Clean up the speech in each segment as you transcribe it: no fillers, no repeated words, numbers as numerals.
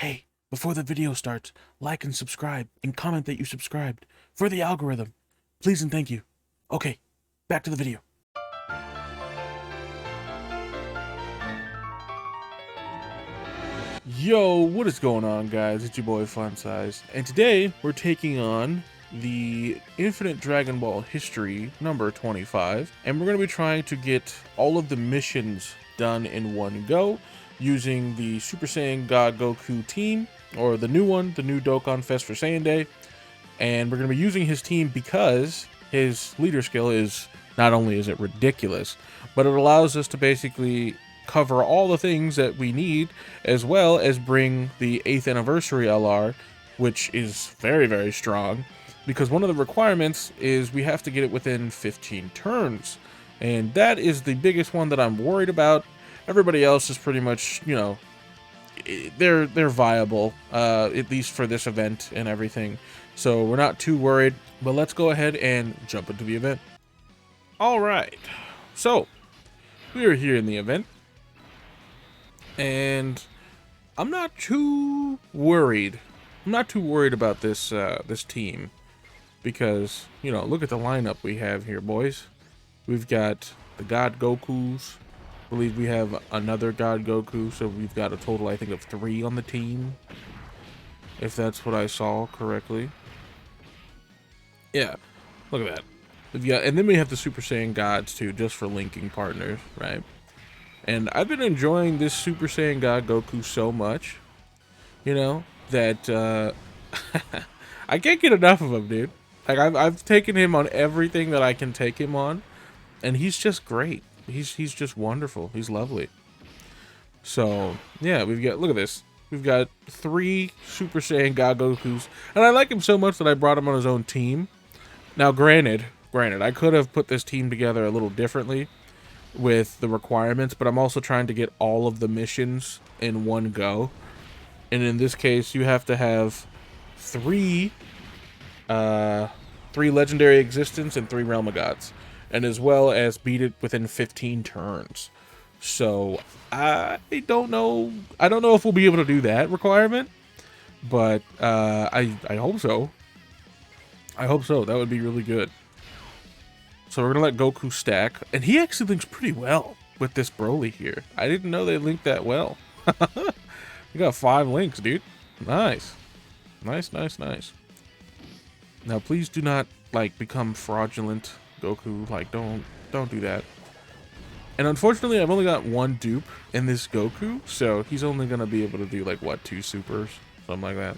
Hey, before the video starts, like and subscribe and comment that you subscribed for the algorithm. Please and thank you. Okay, back to the video. Yo, what is going on, guys? It's your boy Fun Size, and today we're taking on the Infinite Dragon Ball History number 25, and we're going to be trying to get all of the missions done in one go using the Super Saiyan God Goku team, or the new one, the new Dokkan Fest for Saiyan Day. And we're going to be using his team because his leader skill is, not only is it ridiculous, but it allows us to basically cover all the things that we need, as well as bring the 8th anniversary LR, which is very, very strong, because one of the requirements is we have to get it within 15 turns. And that is the biggest one that I'm worried about. Everybody else is pretty much, you know, they're viable, at least for this event and everything. So we're not too worried, but let's go ahead and jump into the event. All right, so we are here in the event, and I'm not too worried. I'm not too worried about this this team, because, you know, look at the lineup we have here, boys. We've got the God Gokus. I believe we have another God Goku, so we've got a total, I think, of 3 on the team, if that's what I saw correctly. Yeah, look at that. We've got, and then we have the Super Saiyan Gods too, just for linking partners, right? And I've been enjoying this Super Saiyan God Goku so much, you know, that I can't get enough of him, dude. Like, I've taken him on everything that I can take him on, and he's just great. He's just wonderful. He's lovely. So yeah, we've got, look at this. We've got 3 Super Saiyan God Gokus, and I like him so much that I brought him on his own team. Now, granted, I could have put this team together a little differently with the requirements, but I'm also trying to get all of the missions in one go. And in this case, you have to have 3 legendary existence and 3 realm of gods, and as well as beat it within 15 turns. So I don't know if we'll be able to do that requirement, but I hope so. I hope so. That would be really good. So we're gonna let Goku stack, and he actually links pretty well with this Broly here. I didn't know they linked that well. You got 5 links, dude. Nice. Nice. Now, please do not, like, become fraudulent, Goku. Like, don't do that. And unfortunately, I've only got 1 dupe in this Goku, so he's only gonna be able to do, like, what, 2 supers? Something like that.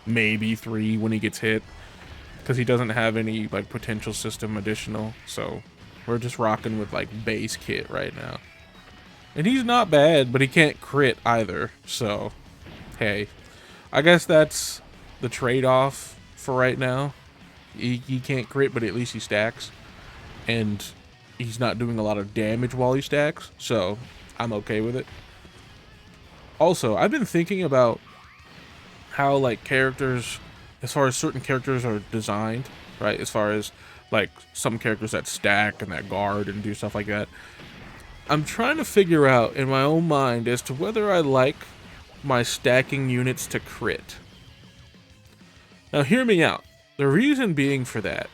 Maybe 3 when he gets hit, because he doesn't have any, like, potential system additional. So we're just rocking with, like, base kit right now. And he's not bad, but he can't crit either. So, hey, I guess that's the trade-off for right now. He can't crit, but at least he stacks. And he's not doing a lot of damage while he stacks, so I'm okay with it. Also, I've been thinking about how, like, characters, as far as certain characters are designed, right? As far as, like, some characters that stack and that guard and do stuff like that. I'm trying to figure out in my own mind as to whether I like my stacking units to crit. Now, hear me out. The reason being for that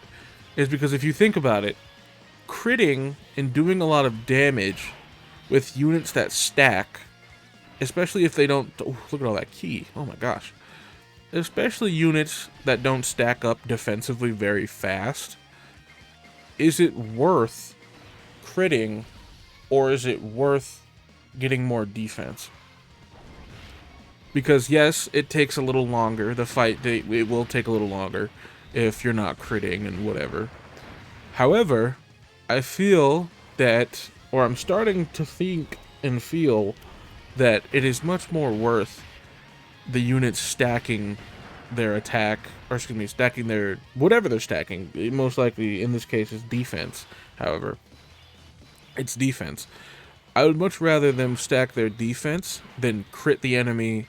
is because if you think about it, critting and doing a lot of damage with units that stack, especially if they don't, oh, look at all that ki, oh my gosh, especially units that don't stack up defensively very fast, is it worth critting, or is it worth getting more defense? Because yes, it takes a little longer, the fight, it will take a little longer if you're not critting and whatever. However, I feel that, or I'm starting to think and feel that it is much more worth the units stacking their attack, or excuse me, stacking their, whatever they're stacking. It most likely, in this case, is defense. However, it's defense. I would much rather them stack their defense than crit the enemy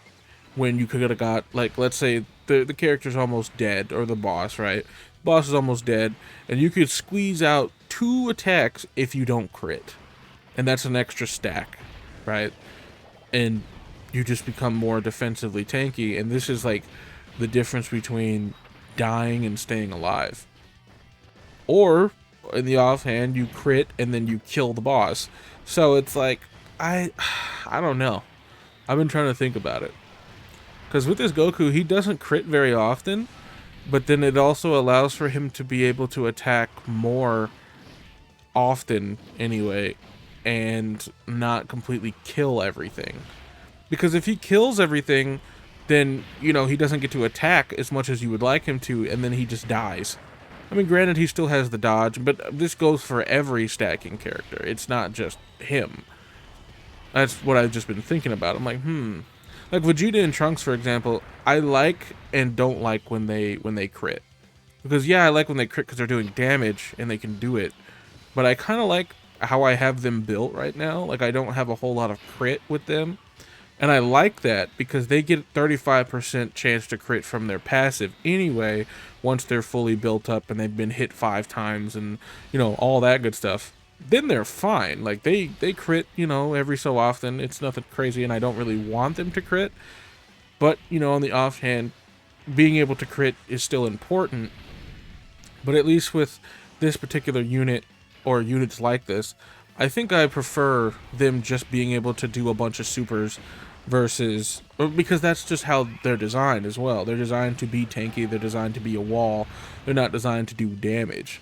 when you could have got, like, let's say the character's almost dead, or the boss, right? Boss is almost dead, and you could squeeze out 2 attacks if you don't crit, and that's an extra stack, right? And you just become more defensively tanky, and this is like the difference between dying and staying alive. Or in the offhand, you crit and then you kill the boss. So it's like I I don't know. I've been trying to think about it. Because with this Goku, he doesn't crit very often, but then it also allows for him to be able to attack more often anyway, and not completely kill everything. Because if he kills everything, then, you know, he doesn't get to attack as much as you would like him to, and then he just dies. I mean, granted, he still has the dodge, but this goes for every stacking character. It's not just him. That's what I've just been thinking about. I'm like, Like Vegeta and Trunks, for example, I like and don't like when they crit. Because, yeah, I like when they crit because they're doing damage and they can do it. But I kind of like how I have them built right now. Like, I don't have a whole lot of crit with them. And I like that because they get 35% chance to crit from their passive anyway once they're fully built up and they've been hit 5 times and, you know, all that good stuff. Then they're fine. Like, they crit, you know, every so often. It's nothing crazy, and I don't really want them to crit. But, you know, on the offhand, being able to crit is still important. But at least with this particular unit, or units like this, I think I prefer them just being able to do a bunch of supers versus, because that's just how they're designed as well. They're designed to be tanky, they're designed to be a wall, they're not designed to do damage.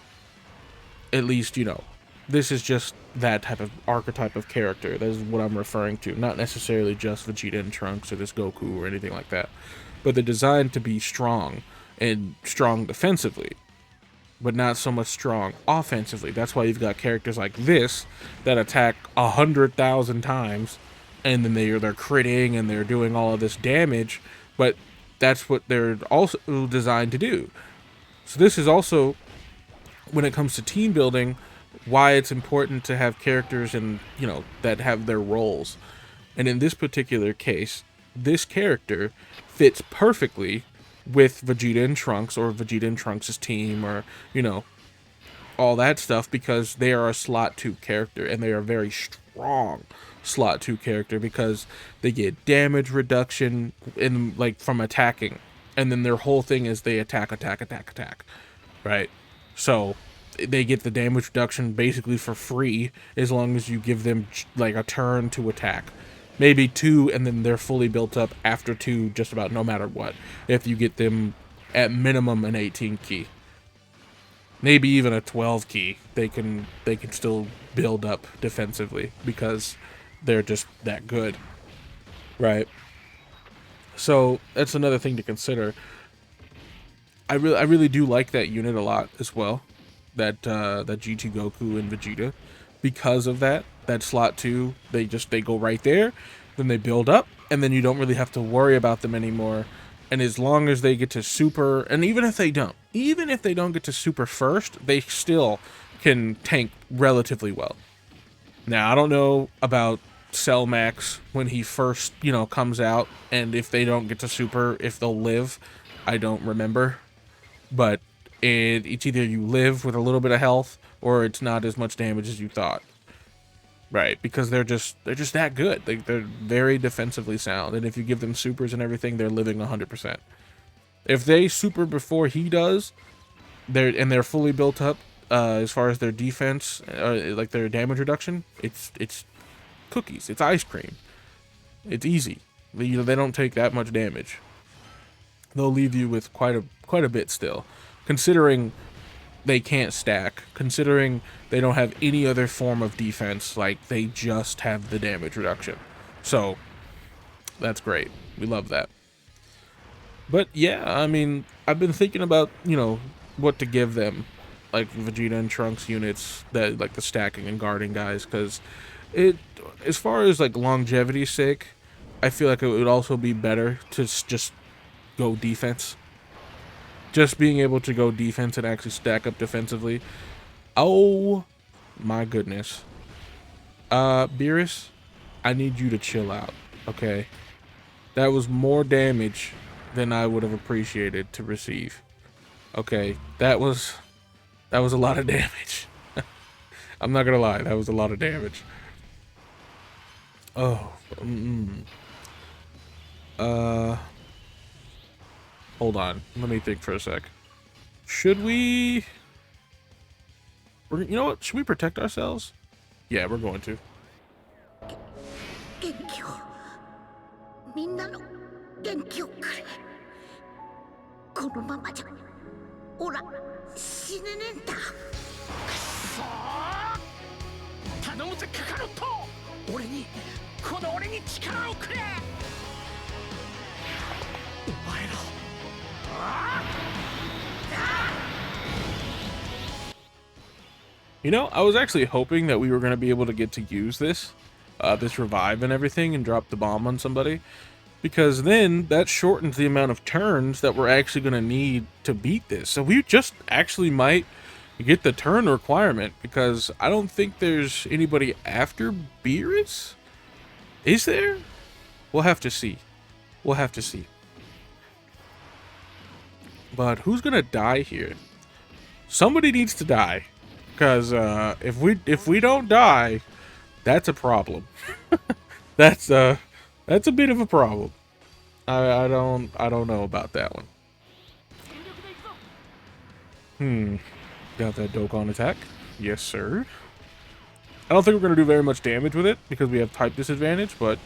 At least, you know, this is just that type of archetype of character. That is what I'm referring to. Not necessarily just Vegeta and Trunks or this Goku or anything like that. But they're designed to be strong, and strong defensively, but not so much strong offensively. That's why you've got characters like this that attack 100,000 times, and then they're critting and they're doing all of this damage, but that's what they're also designed to do. So this is also, when it comes to team building, why it's important to have characters and, you know, that have their roles. And in this particular case, this character fits perfectly with Vegeta and Trunks, or Vegeta and Trunks' team, or, you know, all that stuff, because they are a slot 2 character, and they are a very strong slot 2 character because they get damage reduction in, like, from attacking, and then their whole thing is they attack, right? So they get the damage reduction basically for free as long as you give them like a turn to attack. Maybe 2, and then they're fully built up after 2, just about no matter what. If you get them at minimum an 18 key, maybe even a 12 key, they can still build up defensively because they're just that good, right? So that's another thing to consider. I really do like that unit a lot as well, that GT Goku and Vegeta, because of that slot 2, they go right there, then they build up, and then you don't really have to worry about them anymore. And as long as they get to super, and even if they don't get to super first, they still can tank relatively well. Now, I don't know about Cell Max when he first, you know, comes out, and if they don't get to super, if they'll live. I don't remember. But it's either you live with a little bit of health, or it's not as much damage as you thought. Right, because they're just that good. They're very defensively sound, and if you give them supers and everything, they're living 100%. If they super before he does, they're fully built up as far as their defense, like their damage reduction, it's cookies, it's ice cream, it's easy. They don't take that much damage. They'll leave you with quite a bit still, considering they can't stack, considering they don't have any other form of defense, like they just have the damage reduction. So that's great. We love that. But yeah, I mean, I've been thinking about, you know, what to give them, like Vegeta and Trunks units, that like the stacking and guarding guys, because it, as far as like longevity's sake, I feel like it would also be better to just go defense. Just being able to go defense and actually stack up defensively. Oh my goodness. Beerus, I need you to chill out, okay? That was more damage than I would have appreciated to receive. Okay, that was a lot of damage. I'm not gonna lie, that was a lot of damage. Oh, Uh, hold on. Let me think for a sec. Should we? You know what? Should we protect ourselves? Yeah, we're going to. 元気をみんなの元気をくれこのままじゃオラ死ねねえんだ頼むぜカカロット俺に力をくれお前ら You know, I was actually hoping that we were going to be able to get to use this, this revive and everything and drop the bomb on somebody. Because then that shortens the amount of turns that we're actually going to need to beat this. So we just actually might get the turn requirement because I don't think there's anybody after Beerus. Is there? We'll have to see. We'll have to see. But who's going to die here? Somebody needs to die. Because if we don't die, that's a problem. That's a bit of a problem. I don't know about that one. Got that Dokkan attack. Yes, sir. I don't think we're gonna do very much damage with it because we have type disadvantage, but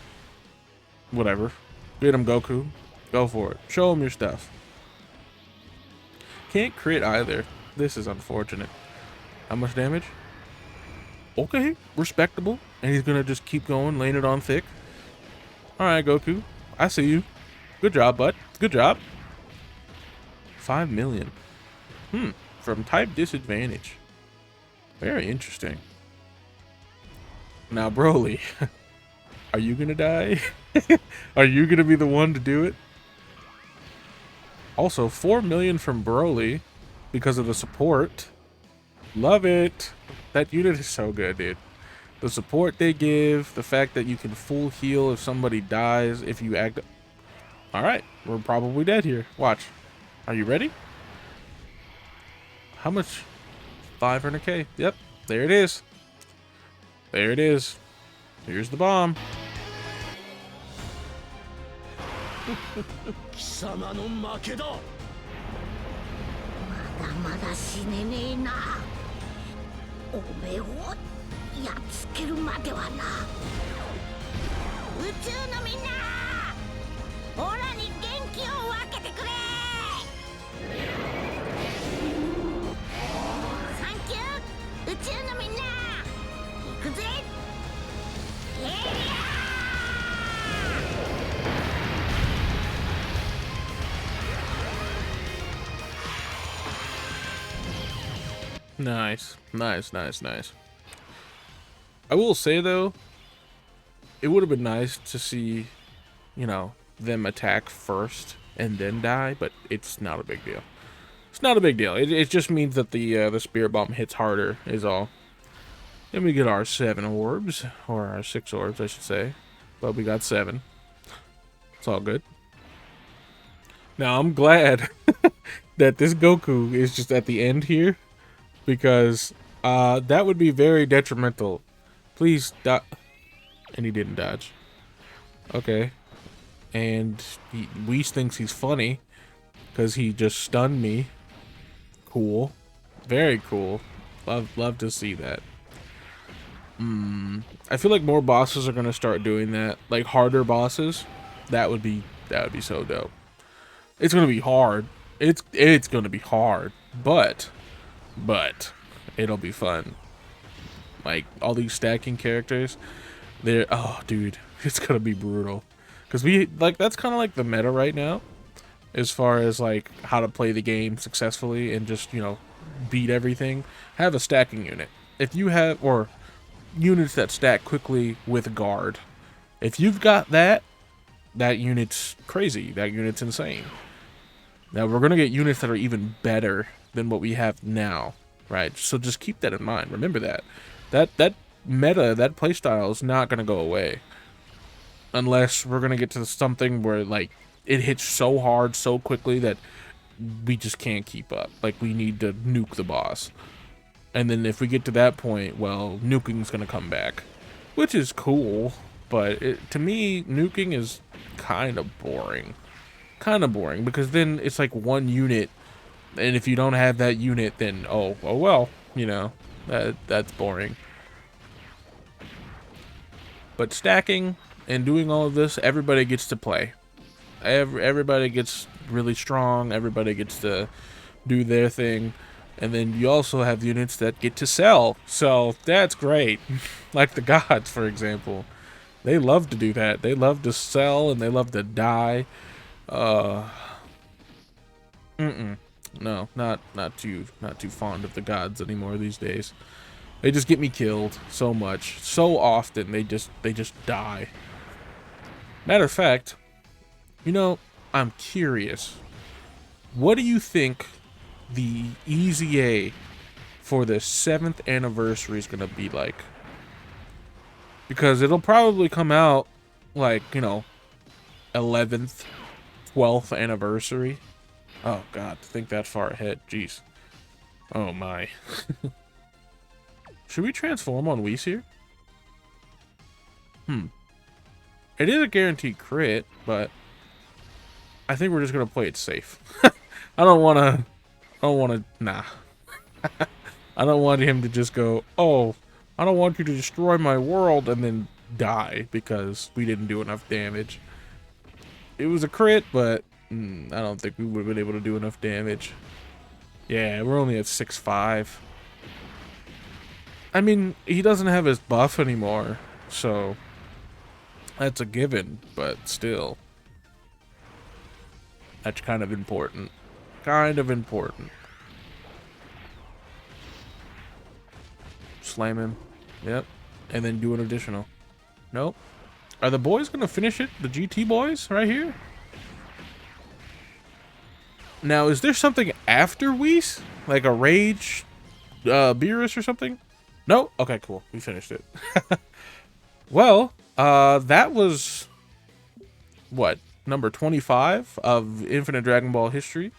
whatever. Get him, Goku. Go for it. Show him your stuff. Can't crit either. This is unfortunate. How much damage? Okay, respectable. And he's gonna just keep going, laying it on thick. Alright, Goku. I see you. Good job, bud. Good job. 5 million. From type disadvantage. Very interesting. Now, Broly. Are you gonna die? Are you gonna be the one to do it? Also, 4 million from Broly because of the support. Love it. That unit is so good, dude. The support they give, the fact that you can full heal if somebody dies, if you act... Alright, we're probably dead here. Watch. Are you ready? How much? 500k. Yep, there it is. There it is. Here's the bomb. 貴様の負けだまだまだ死ねねえなおめえをやっつけるまではな宇宙のみんなオラに元気を分けてくれサンキュー宇宙のみんな行くぜエリア Nice. Nice, nice, nice. I will say, though, it would have been nice to see, you know, them attack first and then die, but it's not a big deal. It's not a big deal. It just means that the Spirit Bomb hits harder, is all. Then we get our 7 orbs, or our 6 orbs, I should say. But we got 7. It's all good. Now, I'm glad that this Goku is just at the end here. Because that would be very detrimental. Please dodge. And he didn't dodge. Okay. And Whis thinks he's funny. Because he just stunned me. Cool. Very cool. Love to see that. I feel like more bosses are going to start doing that. Like harder bosses. That would be so dope. It's going to be hard. It's going to be hard. But it'll be fun. Like all these stacking characters, oh dude, it's gonna be brutal. Because that's kind of like the meta right now, as far as like how to play the game successfully and just, you know, beat everything. Have a stacking unit. If you have, or units that stack quickly with guard. If you've got that unit's crazy. That unit's insane. Now we're gonna get units that are even better than what we have now, right? So just keep that in mind. Remember that meta, that playstyle is not gonna go away unless we're gonna get to something where like it hits so hard so quickly that we just can't keep up. Like we need to nuke the boss, and then if we get to that point, well, nuking's gonna come back, which is cool, But to me, nuking is kind of boring. Kind of boring, because then it's like one unit, and if you don't have that unit, then oh well, you know, that's boring. But stacking and doing all of this, everybody gets to play. Everybody gets really strong. Everybody gets to do their thing. And then you also have units that get to sell. So that's great. Like the gods, for example. They love to do that. They love to sell and they love to die. No, not too fond of the gods anymore these days. They just get me killed so much, so often. They just die. Matter of fact, you know, I'm curious. What do you think the EZA for the 7th anniversary is gonna be like? Because it'll probably come out like, you know, 11th, 12th anniversary. Oh god, to think that far ahead. Jeez. Oh my. Should we transform on Whis here? It is a guaranteed crit, but I think we're just gonna play it safe. I don't wanna, nah. I don't want him to just go, oh, I don't want you to destroy my world and then die because we didn't do enough damage. It was a crit, but I don't think we would have been able to do enough damage. Yeah, we're only at 6-5. I mean, he doesn't have his buff anymore, so that's a given, but still. That's kind of important. Kind of important. Slam him. Yep. And then do an additional. Nope. Are the boys going to finish it? The GT boys right here? Now, is there something after Whis? Like a Rage Beerus or something? No? Okay, cool. We finished it. Well, that was... what? Number 25 of Infinite Dragon Ball history.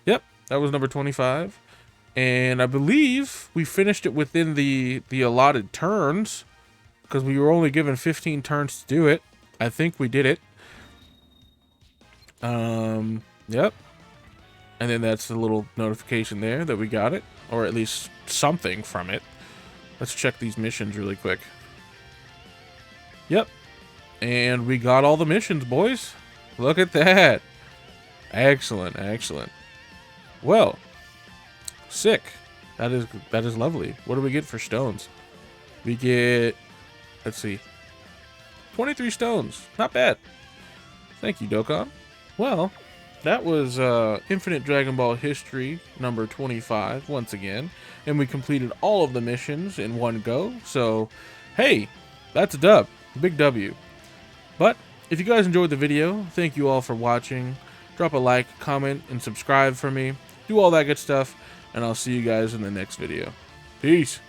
Yep, that was number 25. And I believe we finished it within the allotted turns, because we were only given 15 turns to do it. I think we did it. Yep. And then that's the little notification there that we got it, or at least something from it. Let's check these missions really quick. Yep. And we got all the missions, boys. Look at that. Excellent, excellent. Well, sick. That is lovely. What do we get for stones? We get, let's see, 23 stones. Not bad. Thank you, Dokkan. Well, that was Infinite Dragon Ball History number 25 once again, and we completed all of the missions in one go. So, hey, that's a dub. Big W. But if you guys enjoyed the video, thank you all for watching. Drop a like, comment, and subscribe for me. Do all that good stuff, and I'll see you guys in the next video. Peace.